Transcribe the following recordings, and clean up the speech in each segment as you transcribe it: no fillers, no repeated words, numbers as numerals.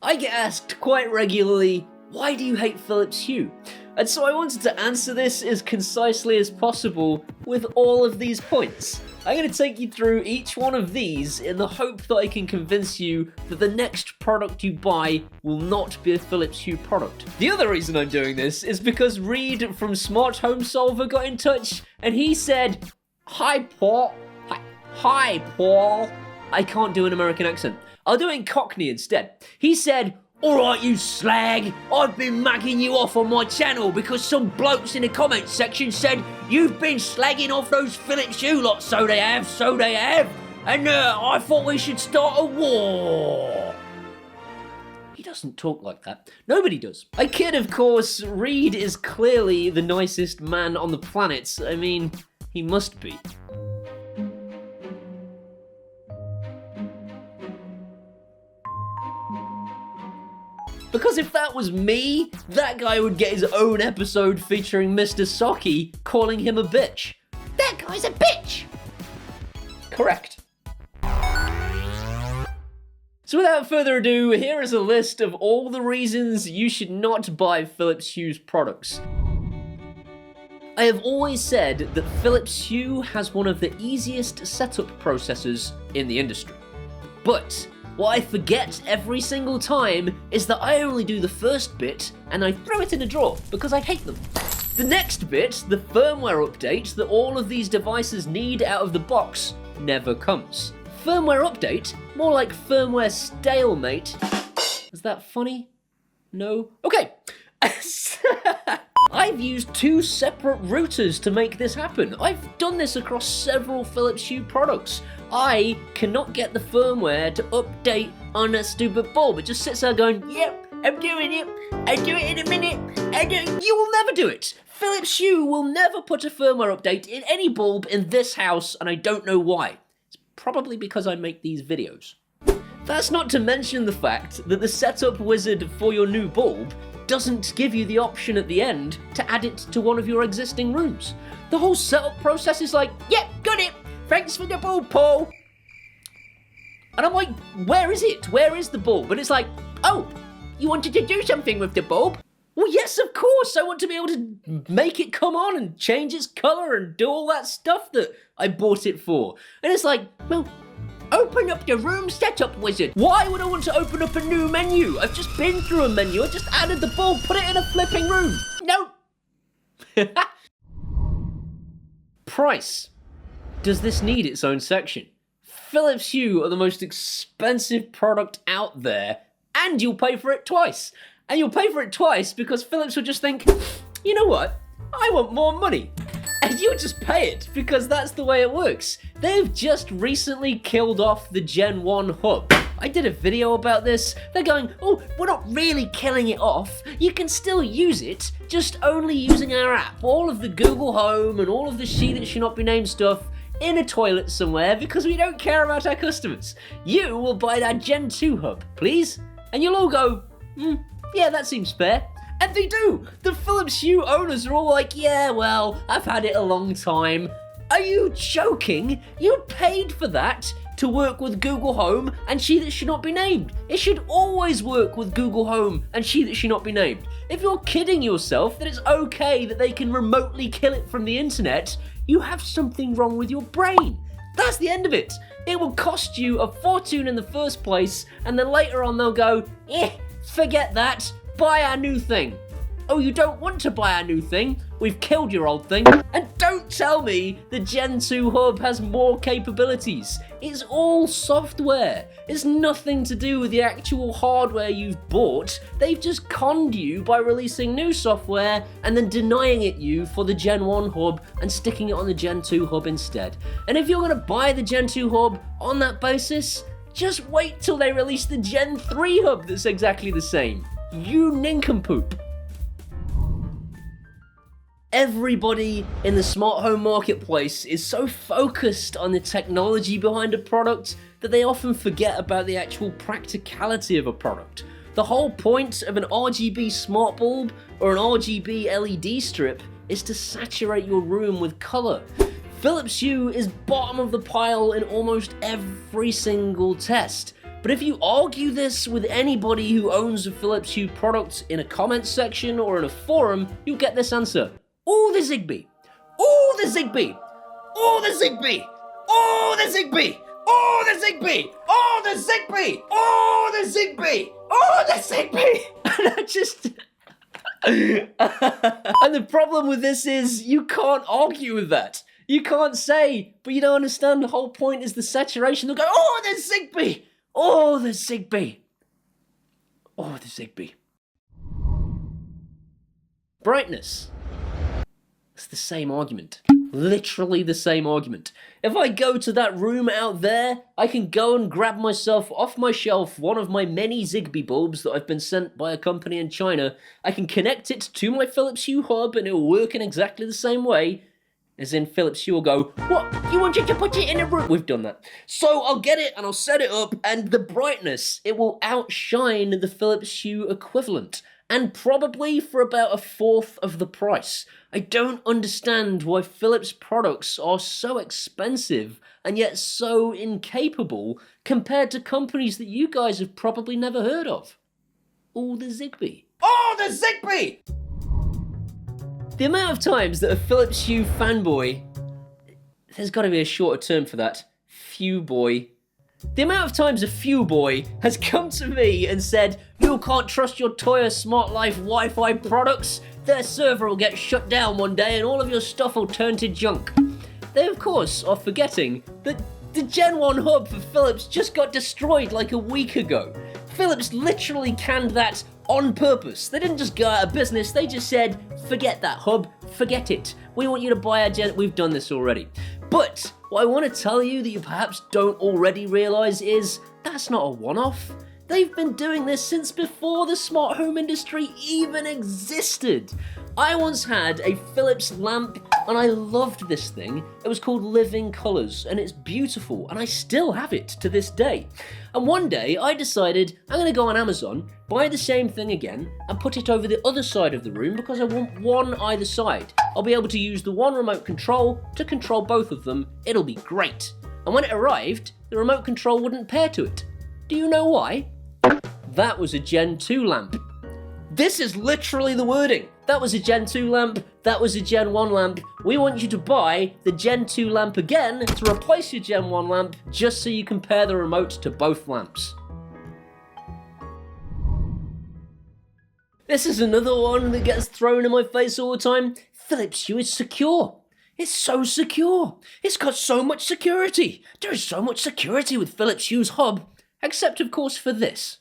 I get asked quite regularly, why do you hate Philips Hue? And so I wanted to answer this as concisely as possible with all of these points. I'm going to take you through each one of these in the hope that I can convince you that the next product you buy will not be a Philips Hue product. The other reason I'm doing this is because Reed from Smart Home Solver got in touch and he said, Hi Paul. Hi Paul. I can't do an American accent. I'll do it in Cockney instead. He said, Alright you slag, I've been mugging you off on my channel because some blokes in the comments section said you've been slagging off those Philips Hue lots, so they have, and I thought we should start a war. He doesn't talk like that. Nobody does. I kid, of course. Reed is clearly the nicest man on the planet. I mean, he must be. Because if that was me, that guy would get his own episode featuring Mr. Socky calling him a bitch. That guy's a bitch! Correct. So without further ado, here is a list of all the reasons you should not buy Philips Hue's products. I have always said that Philips Hue has one of the easiest setup processes in the industry. But what I forget every single time is that I only do the first bit and I throw it in a drawer because I hate them. The next bit, the firmware update that all of these devices need out of the box, never comes. Firmware update? More like firmware stalemate. Is that funny? No? Okay. I've used 2 separate routers to make this happen. I've done this across several Philips Hue products. I cannot get the firmware to update on that stupid bulb. It just sits there going, yep, I'm doing it. I'll do it in a minute. You will never do it. Philips Hue will never put a firmware update in any bulb in this house, and I don't know why. It's probably because I make these videos. That's not to mention the fact that the setup wizard for your new bulb doesn't give you the option at the end to add it to one of your existing rooms. The whole setup process is like, yep, got it. Thanks for the bulb, Paul. And I'm like, where is it? Where is the bulb? And it's like, oh, you wanted to do something with the bulb? Well, yes, of course. I want to be able to make it come on and change its color and do all that stuff that I bought it for. And it's like, well, open up the room setup wizard. Why would I want to open up a new menu? I've just been through a menu. I just added the bulb, put it in a flipping room. No. Price. Does this need its own section? Philips Hue are the most expensive product out there, and you'll pay for it twice. And you'll pay for it twice because Philips will just think, you know what? I want more money. And you'll just pay it because that's the way it works. They've just recently killed off the Gen 1 hub. I did a video about this. They're going, oh, we're not really killing it off. You can still use it, just only using our app. All of the Google Home and all of the she that should not be named stuff in a toilet somewhere because we don't care about our customers. You will buy that Gen 2 hub, please? And you'll all go, yeah, that seems fair. And they do! The Philips Hue owners are all like, yeah, well, I've had it a long time. Are you joking? You paid for that to work with Google Home and she that should not be named. It should always work with Google Home and she that should not be named. If you're kidding yourself that it's okay that they can remotely kill it from the internet, you have something wrong with your brain. That's the end of it. It will cost you a fortune in the first place, and then later on they'll go, forget that. Buy our new thing. Oh, you don't want to buy our new thing? We've killed your old thing. And don't tell me the Gen 2 hub has more capabilities. It's all software. It's nothing to do with the actual hardware you've bought. They've just conned you by releasing new software and then denying it you for the Gen 1 hub and sticking it on the Gen 2 hub instead. And if you're gonna buy the Gen 2 hub on that basis, just wait till they release the Gen 3 hub that's exactly the same. You nincompoop. Everybody in the smart home marketplace is so focused on the technology behind a product that they often forget about the actual practicality of a product. The whole point of an RGB smart bulb or an RGB LED strip is to saturate your room with color. Philips Hue is bottom of the pile in almost every single test. But if you argue this with anybody who owns a Philips Hue product in a comments section or in a forum, you'll get this answer. Oh, the ZIGBEE! Oh, the ZIGBEE! Oh, the ZIGBEE! Oh, the ZIGBEE! Oh, the ZIGBEE! Oh, the ZIGBEE! Oh, the ZIGBEE! Oh, the ZIGBEE! And I just... And the problem with this is you can't argue with that. You can't say, but you don't understand, the whole point is the saturation. They'll go, oh, the ZIGBEE! Oh, the ZIGBEE! Oh, the ZIGBEE. Brightness. It's the same argument. Literally the same argument. If I go to that room out there, I can go and grab myself off my shelf one of my many ZIGBEE bulbs that I've been sent by a company in China. I can connect it to my Philips Hue hub and it will work in exactly the same way. As in, Philips Hue will go, what? You wanted to put it in a room? We've done that. So I'll get it and I'll set it up, and the brightness, it will outshine the Philips Hue equivalent. And probably for about a fourth of the price. I don't understand why Philips products are so expensive and yet so incapable compared to companies that you guys have probably never heard of. Oh, the ZIGBEE. Oh, the ZIGBEE! The amount of times that a Philips Hue fanboy, there's got to be a shorter term for that, Few boy. The amount of times a Few boy has come to me and said, you can't trust your Toya Smart Life Wi-Fi products, their server will get shut down one day and all of your stuff will turn to junk. They of course are forgetting that the Gen 1 hub for Philips just got destroyed like a week ago. Philips literally canned that on purpose. They didn't just go out of business, they just said, forget that hub, forget it. We want you to buy a Gen, we've done this already. But what I want to tell you that you perhaps don't already realise is, that's not a one-off. They've been doing this since before the smart home industry even existed. I once had a Philips lamp and I loved this thing. It was called Living Colours and it's beautiful and I still have it to this day. And one day I decided I'm going to go on Amazon, buy the same thing again and put it over the other side of the room because I want one either side. I'll be able to use the one remote control to control both of them. It'll be great. And when it arrived, the remote control wouldn't pair to it. Do you know why? That was a Gen 2 lamp. This is literally the wording. That was a Gen 2 lamp, that was a Gen 1 lamp. We want you to buy the Gen 2 lamp again to replace your Gen 1 lamp just so you can pair the remote to both lamps. This is another one that gets thrown in my face all the time. Philips Hue is secure. It's so secure. It's got so much security. There is so much security with Philips Hue's hub, except of course for this.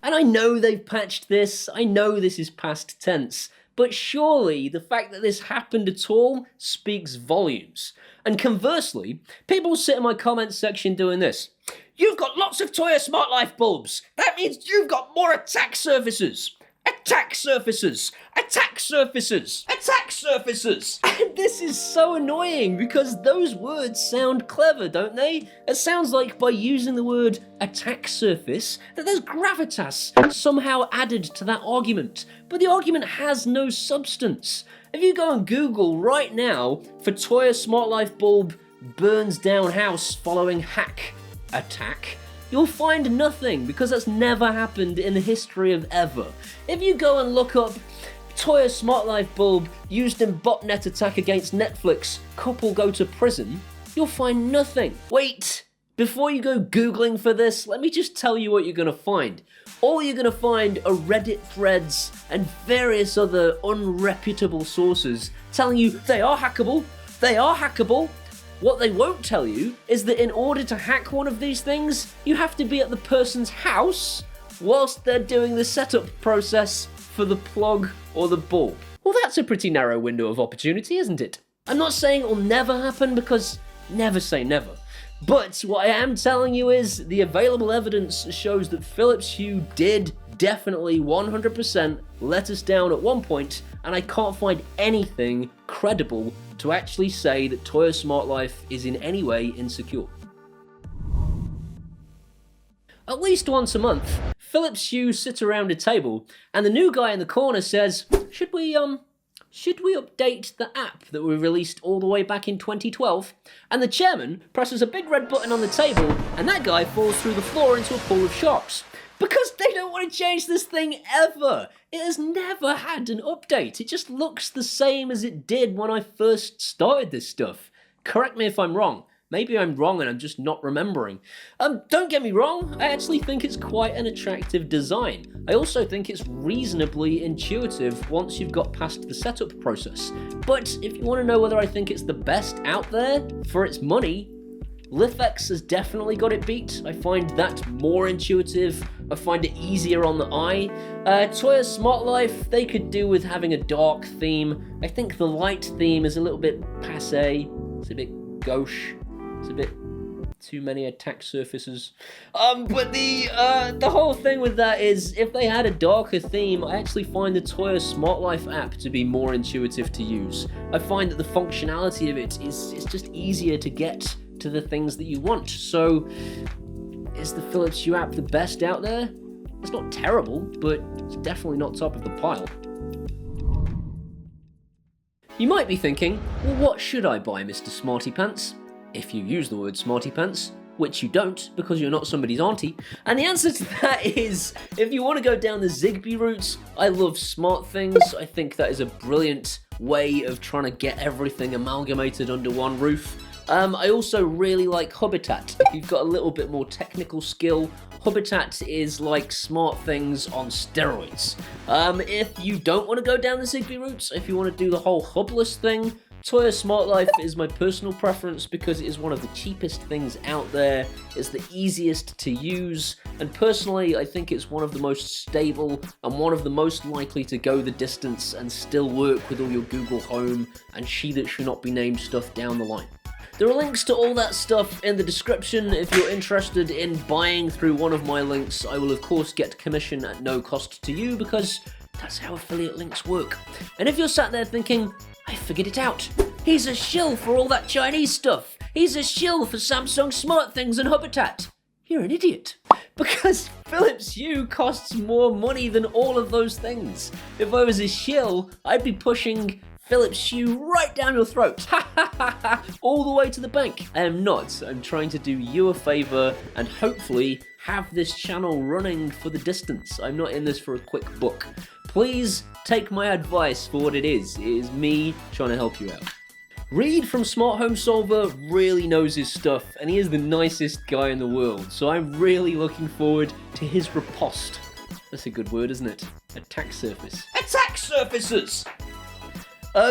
And I know they've patched this, I know this is past tense, but surely the fact that this happened at all speaks volumes. And conversely, people sit in my comments section doing this. You've got lots of Toya Smart Life bulbs. That means you've got more attack surfaces. Attack surfaces. Attack surfaces. Attack surfaces. And this is so annoying because those words sound clever, don't they? It sounds like by using the word attack surface that there's gravitas somehow added to that argument. But the argument has no substance. If you go on Google right now for Toya Smart Life bulb burns down house following hack attack, you'll find nothing because that's never happened in the history of ever. If you go and look up Toya Smart Life bulb used in botnet attack against Netflix, couple go to prison, you'll find nothing. Wait, before you go Googling for this, let me just tell you what you're gonna find. All you're gonna find are Reddit threads and various other unreputable sources telling you they are hackable, they are hackable. What they won't tell you is that in order to hack one of these things, you have to be at the person's house whilst they're doing the setup process for the plug or the bulb. Well, that's a pretty narrow window of opportunity, isn't it? I'm not saying it will never happen because never say never. But what I am telling you is the available evidence shows that Philips Hue did definitely 100% let us down at one point, and I can't find anything credible to actually say that Toya Smart Life is in any way insecure. At least once a month, Philips Hue sit around a table, and the new guy in the corner says, should we update the app that we released all the way back in 2012? And the chairman presses a big red button on the table, and that guy falls through the floor into a pool of sharks. Because they don't want to change this thing ever. It has never had an update. It just looks the same as it did when I first started this stuff. Correct me if I'm wrong. Maybe I'm wrong and I'm just not remembering. Don't get me wrong, I actually think it's quite an attractive design. I also think it's reasonably intuitive once you've got past the setup process. But if you want to know whether I think it's the best out there for its money, Lifx has definitely got it beat. I find that more intuitive. I find it easier on the eye. Toya Smart Life, they could do with having a dark theme. I think the light theme is a little bit passé. It's a bit gauche. It's a bit too many attack surfaces. But the whole thing with that is, if they had a darker theme, I actually find the Toya Smart Life app to be more intuitive to use. I find that the functionality of it is just easier to get to the things that you want. So, is the Philips Hue app the best out there? It's not terrible, but it's definitely not top of the pile. You might be thinking, well, what should I buy, Mr. Smarty Pants? If you use the word Smarty Pants, which you don't because you're not somebody's auntie. And the answer to that is, if you want to go down the ZIGBEE route, I love SmartThings. I think that is a brilliant way of trying to get everything amalgamated under one roof. I also really like HUBITAT. If you've got a little bit more technical skill, HUBITAT is like SmartThings on steroids. If you don't want to go down the ZIGBEE route, if you want to do the whole hubless thing, Toya Smart Life is my personal preference because it is one of the cheapest things out there, it's the easiest to use, and personally I think it's one of the most stable and one of the most likely to go the distance and still work with all your Google Home and she that should not be named stuff down the line. There are links to all that stuff in the description. If you're interested in buying through one of my links, I will of course get commission at no cost to you because that's how affiliate links work. And if you're sat there thinking, I figured it out, he's a shill for all that Chinese stuff, he's a shill for Samsung SmartThings and HUBITAT, you're an idiot. Because Philips Hue costs more money than all of those things. If I was a shill, I'd be pushing Philips Hue right down your throat, all the way to the bank. I am not. I'm trying to do you a favour and hopefully have this channel running for the distance. I'm not in this for a quick buck. Please take my advice for what it is. It is me trying to help you out. Reed from Smart Home Solver really knows his stuff and he is the nicest guy in the world, so I'm really looking forward to his riposte. That's a good word, isn't it? Attack surface. Attack surfaces!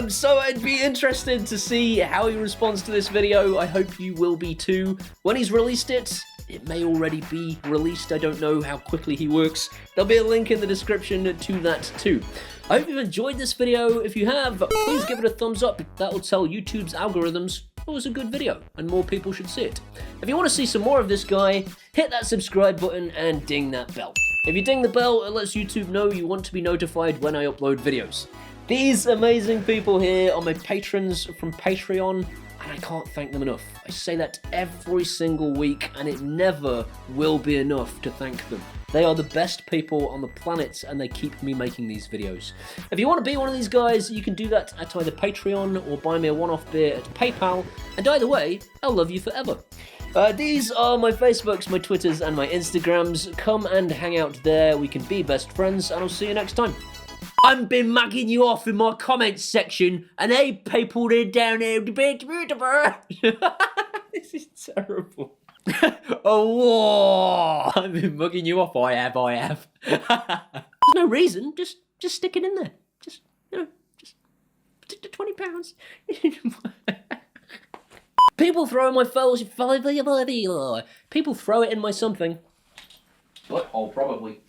So I'd be interested to see how he responds to this video. I hope you will be too. When he's released it, it may already be released. I don't know how quickly he works. There'll be a link in the description to that too. I hope you've enjoyed this video. If you have, please give it a thumbs up. That will tell YouTube's algorithms it was a good video and more people should see it. If you want to see some more of this guy, hit that subscribe button and ding that bell. If you ding the bell, it lets YouTube know you want to be notified when I upload videos. These amazing people here are my patrons from Patreon, and I can't thank them enough. I say that every single week, and it never will be enough to thank them. They are the best people on the planet, and they keep me making these videos. If you want to be one of these guys, you can do that at either Patreon or buy me a one-off beer at PayPal, and either way, I'll love you forever. These are my Facebooks, my Twitters, and my Instagrams. Come and hang out there. We can be best friends, and I'll see you next time. I've been mugging you off in my comments section, and they people they're down there. This is terrible. Oh, I've been mugging you off. I have. There's no reason. Just stick it in there. Just stick to £20. People throw in my photos. People throw it in my something. But I'll probably.